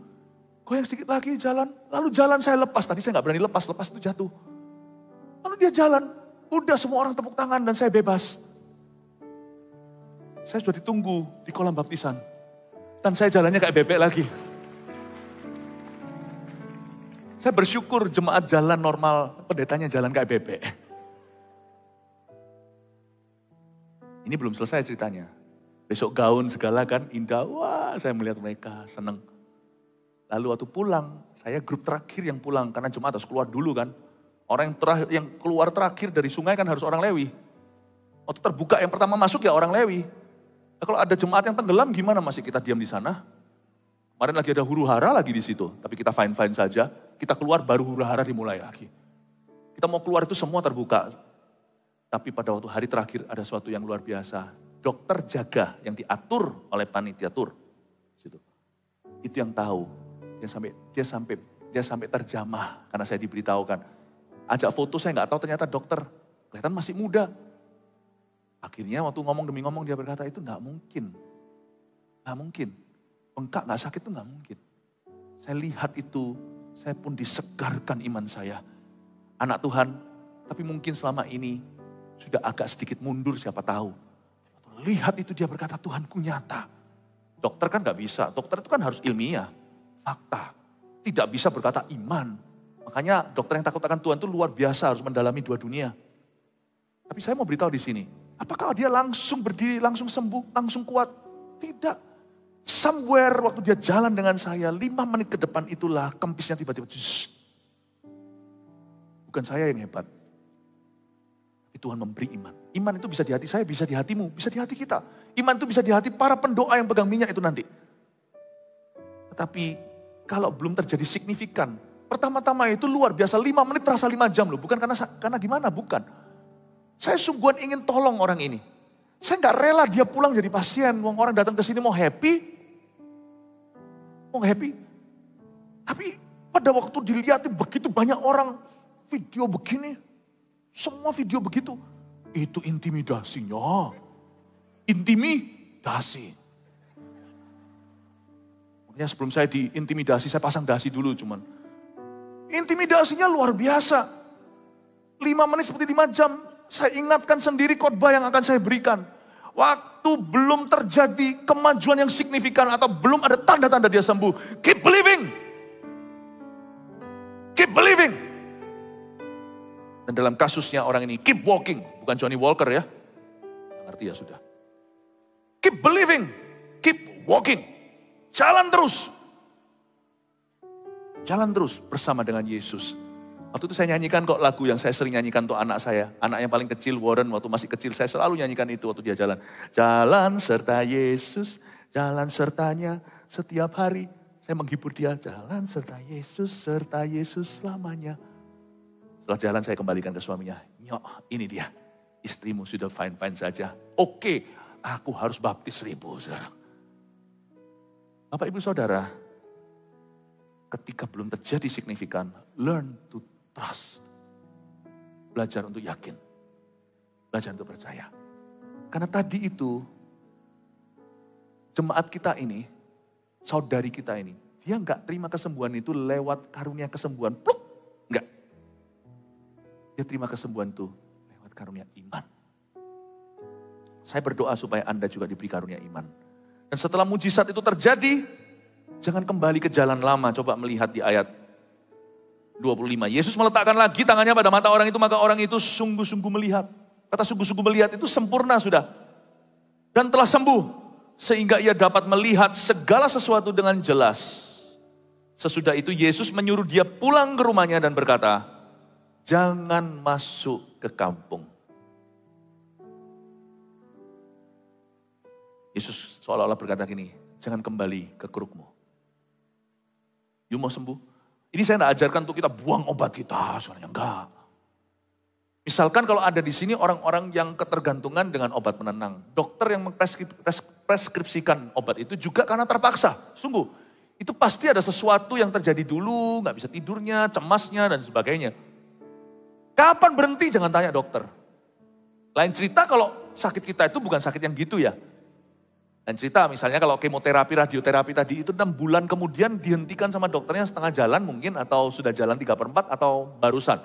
Goyang sedikit lagi jalan. Lalu jalan saya lepas. Tadi saya gak berani lepas itu jatuh. Lalu dia jalan. Udah semua orang tepuk tangan dan saya bebas. Saya sudah ditunggu di kolam baptisan. Dan saya jalannya kayak bebek lagi. Saya bersyukur jemaat jalan normal. Pendetanya jalan kayak bebek. Ini belum selesai ceritanya. Besok gaun segala kan indah. Wah saya melihat mereka senang. Lalu waktu pulang, saya grup terakhir yang pulang. Karena jemaat harus keluar dulu kan. Orang yang keluar terakhir dari sungai kan harus orang Lewi. Waktu terbuka yang pertama masuk ya orang Lewi. Nah, kalau ada jemaat yang tenggelam gimana masih kita diam di sana? Kemarin lagi ada huru hara lagi di situ, tapi kita fine-fine saja. Kita keluar baru huru hara dimulai lagi. Kita mau keluar itu semua terbuka. Tapi pada waktu hari terakhir ada sesuatu yang luar biasa. Dokter jaga yang diatur oleh panitia tur. Itu yang tahu. Dia sampai terjamah karena saya diberitahukan. Ajak foto saya nggak tahu ternyata dokter. Kelihatan masih muda. Akhirnya waktu ngomong demi ngomong dia berkata itu nggak mungkin. Nggak mungkin. Bengkak nggak sakit itu nggak mungkin. Saya lihat itu, saya pun disegarkan iman saya. Anak Tuhan, tapi mungkin selama ini sudah agak sedikit mundur siapa tahu. Lihat itu dia berkata Tuhanku nyata. Dokter kan nggak bisa, dokter itu kan harus ilmiah, fakta. Tidak bisa berkata iman. Makanya dokter yang takut akan Tuhan itu luar biasa harus mendalami dua dunia. Tapi saya mau beritahu di sini, apakah dia langsung berdiri, langsung sembuh, langsung kuat? Tidak. Somewhere waktu dia jalan dengan saya, 5 menit ke depan itulah kempisnya tiba-tiba. Bukan saya yang hebat. Tapi Tuhan memberi iman. Iman itu bisa di hati saya, bisa di hatimu, bisa di hati kita. Iman itu bisa di hati para pendoa yang pegang minyak itu nanti. Tetapi kalau belum terjadi signifikan, pertama-tama itu luar biasa, 5 menit terasa 5 jam loh. Bukan karena gimana, bukan. Saya sungguhan ingin tolong orang ini. Saya nggak rela dia pulang jadi pasien. Orang datang ke sini mau happy. Tapi pada waktu dilihat begitu banyak orang video begini. Semua video begitu. Itu intimidasinya. Intimidasi. Makanya sebelum saya diintimidasi, saya pasang dasi dulu cuman. Intimidasinya luar biasa. 5 menit seperti 5 jam. Saya ingatkan sendiri khotbah yang akan saya berikan. Waktu belum terjadi kemajuan yang signifikan atau belum ada tanda-tanda dia sembuh. Keep believing. Keep believing. Dan dalam kasusnya orang ini keep walking. Bukan Johnny Walker ya. Ngerti ya sudah. Keep believing. Keep walking. Jalan terus. Jalan terus bersama dengan Yesus. Waktu itu saya nyanyikan kok lagu yang saya sering nyanyikan untuk anak saya. Anak yang paling kecil, Warren, waktu masih kecil saya selalu nyanyikan itu waktu dia jalan. Jalan serta Yesus, jalan sertanya setiap hari. Saya menghibur dia, jalan serta Yesus selamanya. Setelah jalan saya kembalikan ke suaminya. Nyok, ini dia, istrimu sudah fine-fine saja. Oke, aku harus baptis 1000 sekarang. Bapak Ibu Saudara, ketika belum terjadi signifikan, learn to trust. Belajar untuk yakin. Belajar untuk percaya. Karena tadi itu, jemaat kita ini, saudari kita ini, dia enggak terima kesembuhan itu lewat karunia kesembuhan. Pluk! Enggak. Dia terima kesembuhan itu lewat karunia iman. Saya berdoa supaya Anda juga diberi karunia iman. Dan setelah mujizat itu terjadi, jangan kembali ke jalan lama. Coba melihat di ayat 25. Yesus meletakkan lagi tangannya pada mata orang itu, maka orang itu sungguh-sungguh melihat. Kata sungguh-sungguh melihat itu sempurna sudah. Dan telah sembuh. Sehingga ia dapat melihat segala sesuatu dengan jelas. Sesudah itu Yesus menyuruh dia pulang ke rumahnya dan berkata, jangan masuk ke kampung. Yesus seolah-olah berkata gini, jangan kembali ke kerukmu. You mau sembuh? Ini saya tidak ajarkan untuk kita buang obat kita, sebenarnya enggak. Misalkan kalau ada di sini orang-orang yang ketergantungan dengan obat penenang. Dokter yang mempreskripsikan obat itu juga karena terpaksa, sungguh. Itu pasti ada sesuatu yang terjadi dulu, nggak bisa tidurnya, cemasnya dan sebagainya. Kapan berhenti? Jangan tanya dokter. Lain cerita kalau sakit kita itu bukan sakit yang gitu ya. Dan cerita misalnya kalau kemoterapi, radioterapi tadi itu 6 bulan kemudian dihentikan sama dokternya setengah jalan mungkin atau sudah jalan 3/4 atau barusan.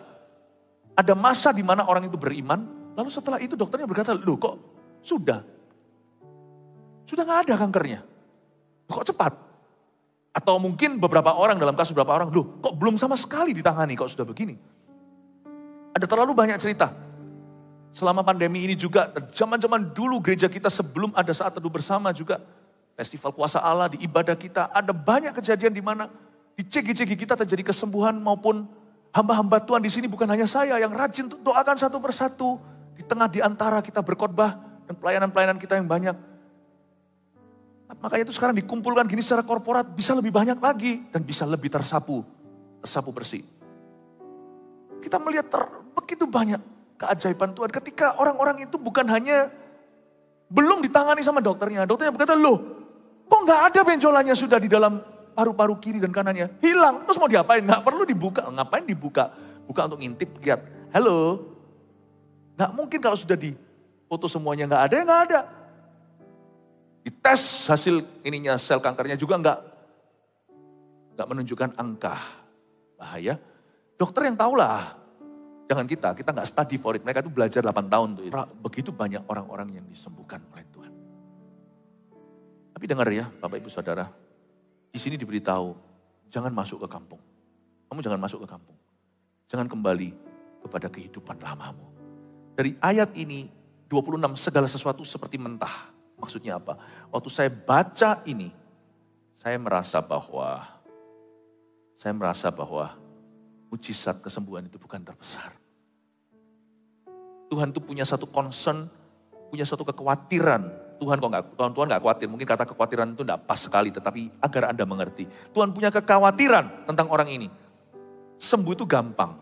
Ada masa di mana orang itu beriman, lalu setelah itu dokternya berkata, loh kok sudah gak ada kankernya. Kok cepat? Atau mungkin beberapa orang dalam kasus beberapa orang, loh kok belum sama sekali ditangani kok sudah begini. Ada terlalu banyak cerita. Selama pandemi ini juga, zaman-zaman dulu gereja kita sebelum ada saat teduh bersama juga. Festival kuasa Allah di ibadah kita, ada banyak kejadian di mana di CG-CG kita terjadi kesembuhan maupun Hamba-hamba Tuhan di sini bukan hanya saya yang rajin untuk doakan satu persatu. Di tengah di antara kita berkhotbah dan pelayanan-pelayanan kita yang banyak. Makanya itu sekarang dikumpulkan gini secara korporat bisa lebih banyak lagi. Dan bisa lebih tersapu bersih. Kita melihat begitu banyak keajaiban Tuhan. Ketika orang-orang itu bukan hanya belum ditangani sama dokternya. Dokternya berkata, loh kok gak ada benjolannya sudah di dalam paru-paru kiri dan kanannya. Hilang, terus mau diapain? Gak perlu dibuka. Ngapain dibuka? Buka untuk ngintip, lihat. Halo. Gak mungkin kalau sudah foto semuanya gak ada, ya gak ada. Dites hasil ininya, sel kankernya juga gak menunjukkan angka bahaya. Dokter yang tahulah. Jangan kita gak study for it. Mereka itu belajar 8 tahun tuh. Begitu banyak orang-orang yang disembuhkan oleh Tuhan. Tapi dengar ya Bapak Ibu Saudara. Di sini diberitahu, jangan masuk ke kampung. Kamu jangan masuk ke kampung. Jangan kembali kepada kehidupan lamamu. Dari ayat ini, 26, segala sesuatu seperti mentah. Maksudnya apa? Waktu saya baca ini, saya merasa bahwa mujizat kesembuhan itu bukan terbesar. Tuhan itu punya satu concern, punya satu kekhawatiran. Tuhan gak khawatir, mungkin kata kekhawatiran itu gak pas sekali, tetapi agar Anda mengerti. Tuhan punya kekhawatiran tentang orang ini. Sembuh itu gampang.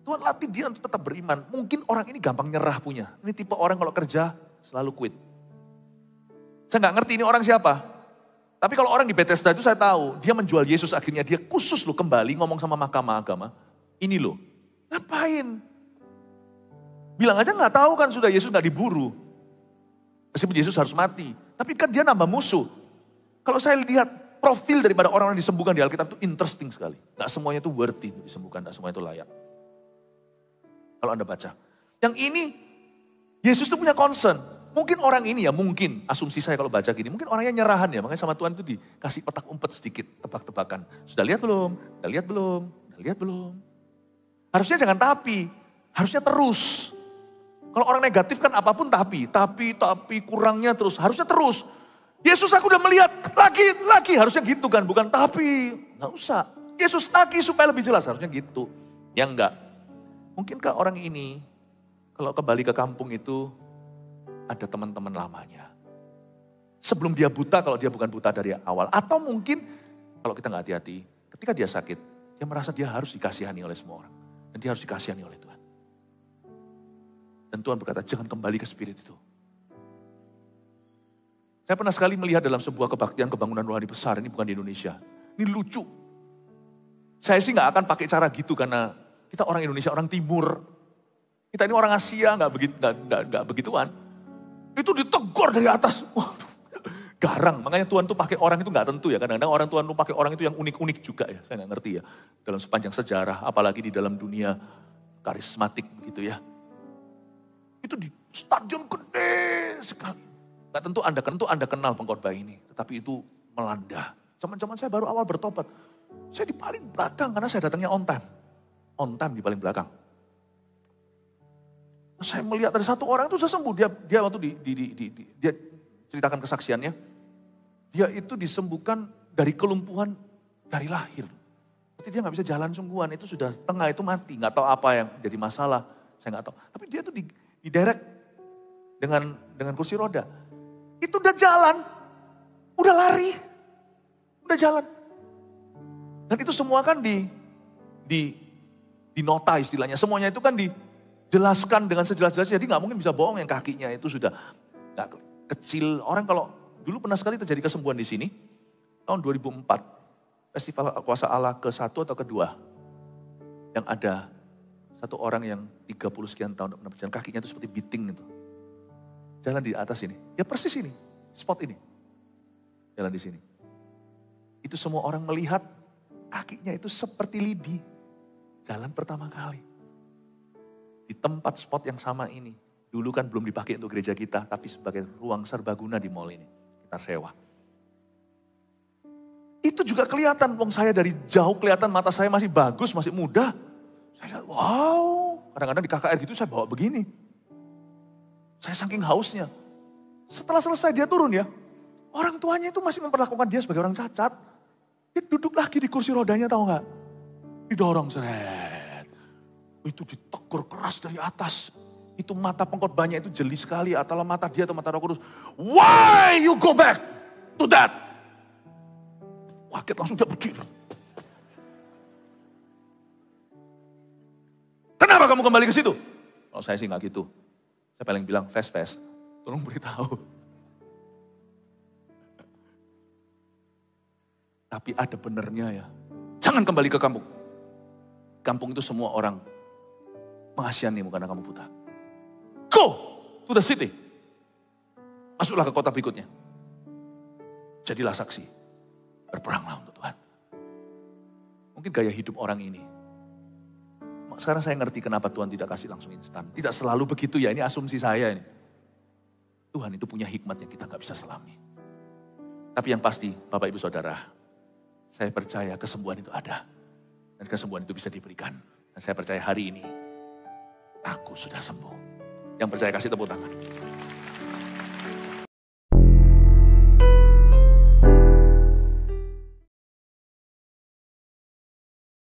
Tuhan latih dia untuk tetap beriman. Mungkin orang ini gampang nyerah punya. Ini tipe orang kalau kerja selalu quit. Saya gak ngerti ini orang siapa. Tapi kalau orang di Bethesda itu saya tahu, dia menjual Yesus akhirnya dia khusus loh kembali ngomong sama mahkamah agama. Ini loh, ngapain? Bilang aja gak tahu kan sudah Yesus gak diburu. Meskipun Yesus harus mati. Tapi kan dia nambah musuh. Kalau saya lihat profil daripada orang yang disembuhkan di Alkitab itu interesting sekali. Gak semuanya itu worthy untuk disembuhkan, gak semuanya itu layak. Kalau Anda baca. Yang ini, Yesus itu punya concern. Mungkin orang ini ya, mungkin asumsi saya kalau baca gini. Mungkin orangnya nyerahan ya, makanya sama Tuhan itu dikasih petak umpet sedikit, tebak-tebakan. Sudah lihat belum? Sudah lihat belum? Sudah lihat belum? Harusnya jangan tapi, harusnya terus. Kalau orang negatif kan apapun tapi kurangnya terus, harusnya terus. Yesus aku udah melihat, lagi, harusnya gitu kan, bukan tapi, nggak usah. Yesus lagi supaya lebih jelas, harusnya gitu. Ya enggak. Mungkinkah orang ini, kalau kembali ke kampung itu, ada teman-teman lamanya. Sebelum dia buta, kalau dia bukan buta dari awal. Atau mungkin, kalau kita nggak hati-hati, ketika dia sakit, dia merasa dia harus dikasihani oleh semua orang. Dan dia harus dikasihani oleh Tuhan. Dan Tuhan berkata, jangan kembali ke spirit itu. Saya pernah sekali melihat dalam sebuah kebaktian kebangunan rohani besar, ini bukan di Indonesia. Ini lucu. Saya sih gak akan pakai cara gitu karena kita orang Indonesia, orang timur. Kita ini orang Asia, gak begituan. Itu ditegur dari atas. Waduh, garang. Makanya Tuhan tuh pakai orang itu gak tentu ya. Kadang-kadang orang Tuhan tuh pakai orang itu yang unik-unik juga ya. Saya gak ngerti ya. Dalam sepanjang sejarah, apalagi di dalam dunia karismatik begitu ya. Itu di stadion gede sekali. Gak tentu Anda kenal pengkhotbah ini. Tetapi itu melanda. Zaman-zaman saya baru awal bertobat. Saya di paling belakang karena saya datangnya on time. On time di paling belakang. Saya melihat ada satu orang itu sudah sembuh. Dia waktu dia ceritakan kesaksiannya. Dia itu disembuhkan dari kelumpuhan dari lahir. Berarti dia gak bisa jalan sungguhan. Itu sudah tengah itu mati. Gak tahu apa yang jadi masalah. Saya gak tahu. Tapi dia tuh diderek dengan kursi roda. Itu udah jalan, udah lari, udah jalan. Dan itu semua kan di nota istilahnya. Semuanya itu kan dijelaskan dengan sejelas-jelasnya. Jadi gak mungkin bisa bohong yang kakinya itu sudah gak kecil. Orang kalau dulu pernah sekali terjadi kesembuhan di sini. Tahun 2004, Festival Kuasa Allah ke-1 atau ke-2. Yang ada satu orang yang 30 sekian tahun berjalan, kakinya itu seperti biting gitu. Jalan di atas ini. Ya persis ini, spot ini. Jalan di sini. Itu semua orang melihat kakinya itu seperti lidi. Jalan pertama kali. Di tempat spot yang sama ini. Dulu kan belum dipakai untuk gereja kita, tapi sebagai ruang serbaguna di mall ini. Kita sewa. Itu juga kelihatan, wong saya dari jauh kelihatan mata saya masih bagus, masih muda. Saya lihat, wow, kadang-kadang di KKR gitu saya bawa begini. Saya saking hausnya. Setelah selesai dia turun ya, orang tuanya itu masih memperlakukan dia sebagai orang cacat. Dia duduk lagi di kursi rodanya, tahu nggak? Didorong seret. Itu ditegur keras dari atas. Itu mata pengkhotbahnya itu jeli sekali. Atau mata dia atau mata Roh Kudus. Why you go back to that? Kaget langsung dia berdiri. Kenapa kamu kembali ke situ? Kalau saya sih nggak gitu. Saya paling bilang, fast. Tolong beritahu. Tapi ada benernya ya. Jangan kembali ke kampung. Kampung itu semua orang mengasihanimu karena kamu buta. Go to the city. Masuklah ke kota berikutnya. Jadilah saksi. Berperanglah untuk Tuhan. Mungkin gaya hidup orang ini. Sekarang saya ngerti kenapa Tuhan tidak kasih langsung instan. Tidak selalu begitu ya, ini asumsi saya ini. Tuhan itu punya hikmat yang kita gak bisa selami. Tapi yang pasti, Bapak Ibu Saudara, saya percaya kesembuhan itu ada. Dan kesembuhan itu bisa diberikan. Dan saya percaya hari ini, aku sudah sembuh. Yang percaya kasih tepuk tangan.